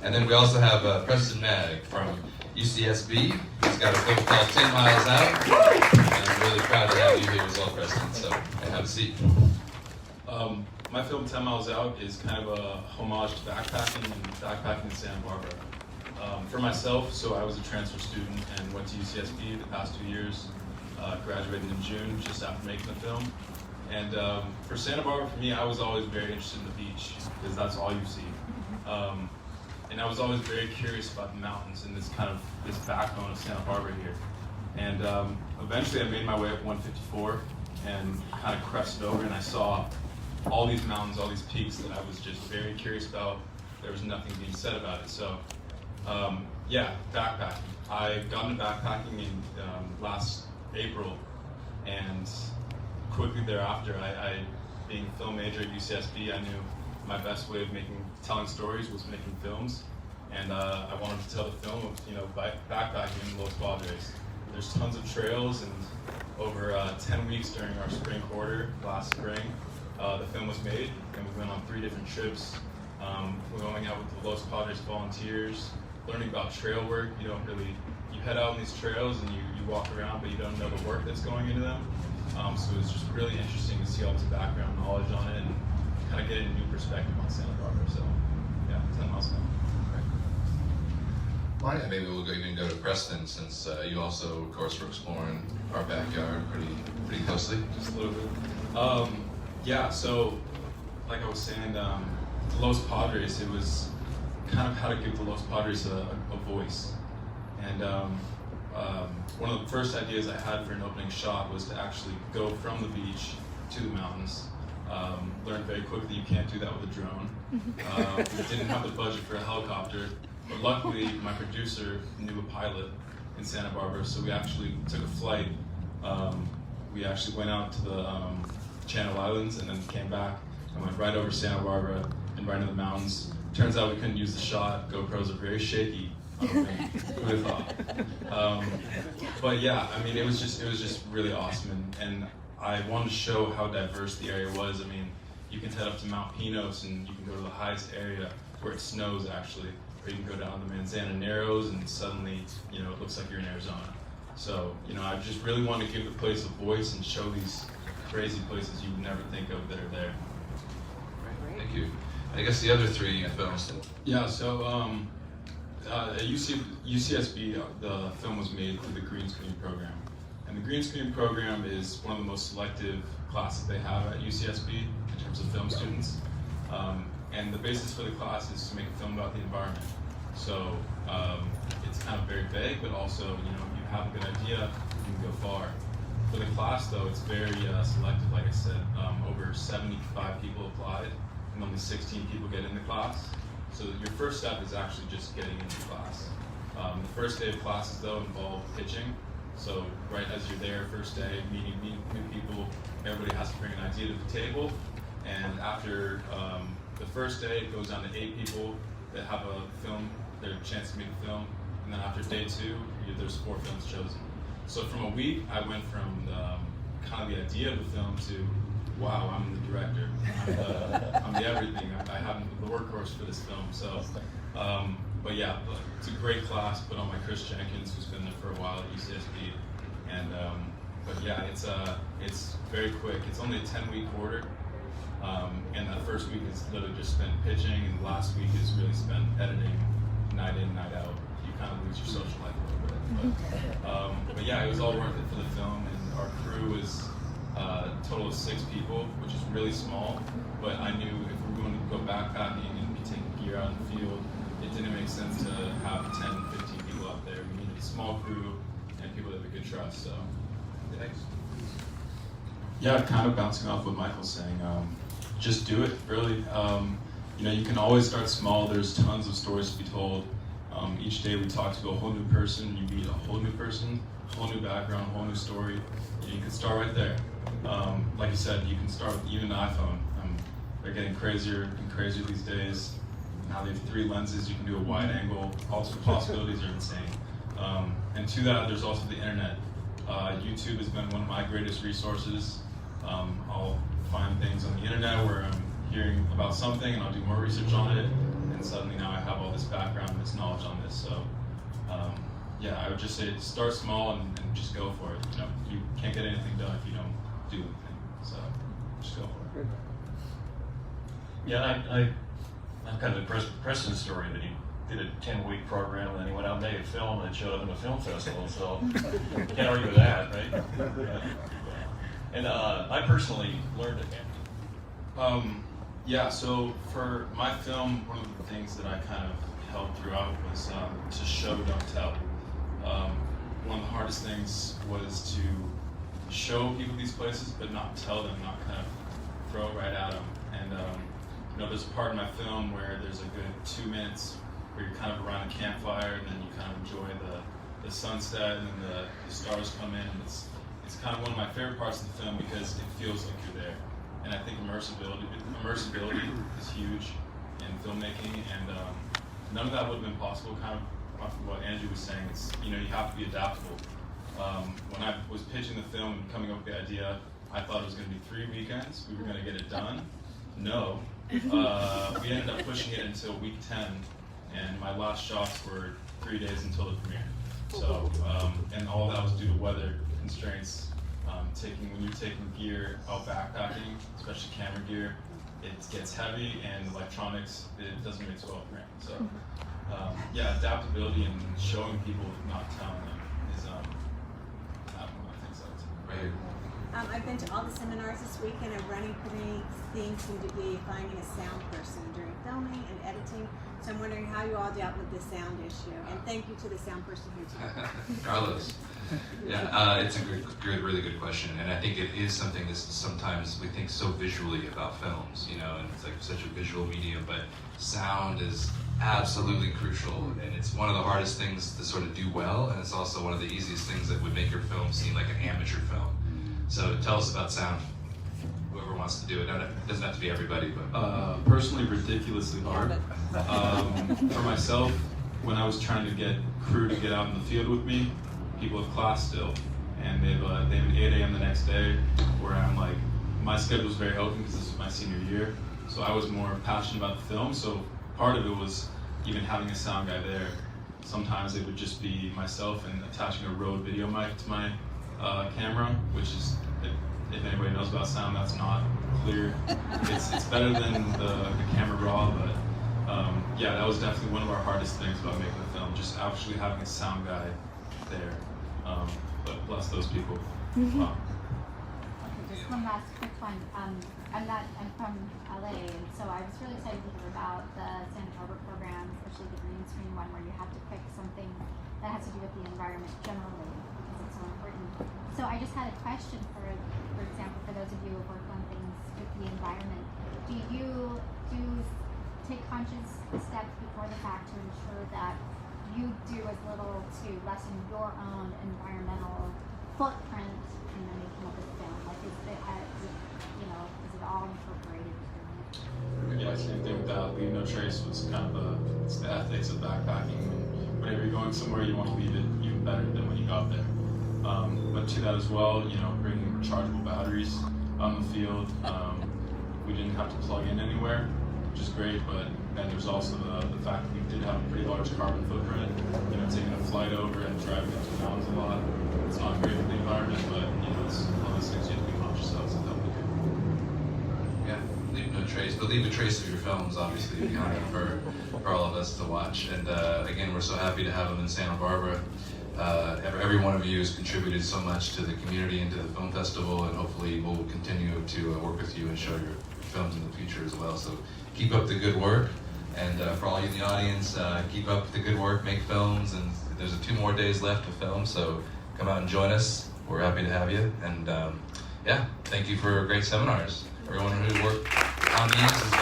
And then we also have Preston Maag from UCSB. He's got a film called 10 Miles Out. And I'm really proud to have you here as well, Preston. So, have a seat. My film 10 Miles Out is kind of a homage to backpacking in Santa Barbara. For myself, so I was a transfer student and went to UCSB the past 2 years, graduated in June just after making the film. And for Santa Barbara, for me, I was always very interested in the beach because that's all you see. And I was always very curious about the mountains and this backbone of Santa Barbara here. And eventually I made my way up 154 and kind of crested over, and I saw all these mountains, all these peaks that I was just very curious about. There was nothing being said about it. So yeah, backpacking. I got into backpacking in last April, and quickly thereafter, I being a film major at UCSB, I knew my best way of telling stories was making films, and I wanted to tell the film of backpacking in Los Padres. There's tons of trails, and over 10 weeks during our spring quarter last spring, the film was made, and we went on 3 different trips. We're going out with the Los Padres volunteers, learning about trail work. You head out on these trails and you walk around, but you don't know the work that's going into them. So it was just really interesting to see all this background knowledge on it and kind of get a new perspective on Santa Barbara. So yeah, 10 miles an hour. Yeah, maybe we'll even go to Preston, since you also, of course, were exploring our backyard pretty closely. Just a little bit. Yeah, so like I was saying, the Los Padres, it was kind of how to give the Los Padres a voice. And one of the first ideas I had for an opening shot was to actually go from the beach to the mountains. Learned very quickly you can't do that with a drone. We didn't have the budget for a helicopter, but luckily my producer knew a pilot in Santa Barbara, so we actually took a flight. We actually went out to the Channel Islands and then came back and went right over Santa Barbara and right into the mountains. Turns out we couldn't use the shot. GoPros are very shaky. I don't think who would have thought. But yeah, I mean, it was just really awesome, and I wanted to show how diverse the area was. I mean, you can head up to Mount Pinos and you can go to the highest area where it snows actually, or you can go down the Manzana Narrows and suddenly, it looks like you're in Arizona. So, I just really wanted to give the place a voice and show these crazy places you would never think of that are there. Great. Thank you. I guess the other 3 films. Yeah, so at UCSB, the film was made through the green screen program. And the green screen program is one of the most selective classes they have at UCSB in terms of film students. And the basis for the class is to make a film about the environment. So it's kind of very vague, but also, if you have a good idea, you can go far. For the class, though, it's very selective. Like I said, over 75 people applied, and only 16 people get in the class. So your first step is actually just getting into class. The first day of classes, though, involved pitching. So right as you're there, first day, meeting new people, everybody has to bring an idea to the table. And after the first day, it goes down to 8 people that have a film, their chance to make a film. And then after day 2, there's 4 films chosen. So from a week, I went from kind of the idea of the film to, wow, I'm the director. I'm the everything. I have the workhorse for this film. So, but yeah, it's a great class put on by Chris Jenkins, who's been there for a while at UCSB. And but yeah, it's very quick. It's only a 10-week quarter, and that first week is literally just spent pitching, and the last week is really spent editing, night in, night out. You kind of lose your social life a little bit. But yeah, it was all worth it for the film, and our crew is a total of 6 people, which is really small, but I knew if we were going to go backpacking and be taking gear out in the field, it didn't make sense to have 10, 15 people out there. We needed a small crew and people that we could trust, so thanks. Yeah, kind of bouncing off what Michael's saying, just do it, really. You can always start small. There's tons of stories to be told. Each day we talk to a whole new person, you meet a whole new person, whole new background, whole new story. You can start right there. Like you said, you can start with even an iPhone. They're getting crazier and crazier these days. Now they have 3 lenses, you can do a wide angle. All the possibilities are insane. And to that, there's also the internet. YouTube has been one of my greatest resources. I'll find things on the internet where I'm hearing about something and I'll do more research on it. And and suddenly now I have all this background and this knowledge on this. So yeah, I would just say start small and just go for it. You know, you can't get anything done if you don't do anything. So just go for it. Yeah, I'm kind of impressed with Preston's story that he did a 10-week program and then he went out and made a film and showed up in a film festival. So you can't argue with that, right? And I personally learned it. Yeah, so for my film, one of the things that I kind of held throughout was to show, don't tell. One of the hardest things was to show people these places, but not tell them, not kind of throw it right at them. And you know, there's a part in my film where there's a good 2 minutes where you're kind of around a campfire, and then you kind of enjoy the sunset, and then the stars come in. And it's kind of one of my favorite parts of the film because it feels like you're there. And I think immersibility is huge in filmmaking, and none of that would have been possible. Kind of what Andrew was saying. It's, you know, you have to be adaptable. When I was pitching the film and coming up with the idea, I thought it was going to be 3 weekends. We were going to get it done. No, we ended up pushing it until week 10, and my last shots were 3 days until the premiere. So, and all that was due to weather constraints. When you're taking gear out backpacking, especially camera gear, it gets heavy, and electronics, it doesn't mix well with rain. So, yeah, adaptability and showing people, not telling them, is one of the things I would say. Right. I've been to all the seminars this week, and a running theme seemed to be finding a sound person during filming and editing. So I'm wondering how you all dealt with the sound issue. And thank you to the sound person here too. Carlos. Yeah, it's a really good question, and I think it is something that sometimes we think so visually about films, you know, and it's like such a visual medium, but sound is absolutely crucial, and it's one of the hardest things to sort of do well, and it's also one of the easiest things that would make your film seem like an amateur film. So tell us about sound. Whoever wants to do it. It doesn't have to be everybody, but personally, ridiculously hard. For myself, when I was trying to get crew to get out in the field with me, people have class still, and they have an 8 a.m. the next day, where I'm like, my schedule was very open because this was my senior year, so I was more passionate about the film. So part of it was even having a sound guy there. Sometimes it would just be myself and attaching a Rode video mic to my camera, which is, if anybody knows about sound, that's not clear. It's better than the camera raw, but yeah, that was definitely one of our hardest things about making the film, just actually having a sound guy there. But bless those people. Wow. Just one last quick one. I'm from LA, and so I was really excited to hear about the Santa Barbara program, especially the green screen one, where you have to pick something that has to do with the environment generally, because it's so important. So I just had a question for example, for those of you who work on things with the environment, do you take conscious steps before the fact to ensure that you do as little to lessen your own environmental footprint in the making of the film? Like, is it all incorporated? Yeah, same thing with that. Leave no trace was kind of it's the ethics of backpacking. Whenever you're going somewhere, you want to leave it even better than when you got there. But to that as well, you know, bringing rechargeable batteries on the field. We didn't have to plug in anywhere, which is great, but then there's also the fact that we did have a pretty large carbon footprint. You know, taking a flight over and driving up to the mountains a lot. It's not great for the environment, but you know, it's one of those things you have to be conscious of. So that we do. yeah, leave no trace, but leave a trace of your films, obviously, behind for all of us to watch. And again, we're so happy to have them in Santa Barbara. Every one of you has contributed so much to the community and to the film festival, and hopefully we'll continue to work with you and show your films in the future as well. So keep up the good work, and for all you in the audience, keep up the good work, make films, and there's 2 more days left to film, so come out and join us. We're happy to have you, and yeah, thank you for great seminars. Everyone who worked on these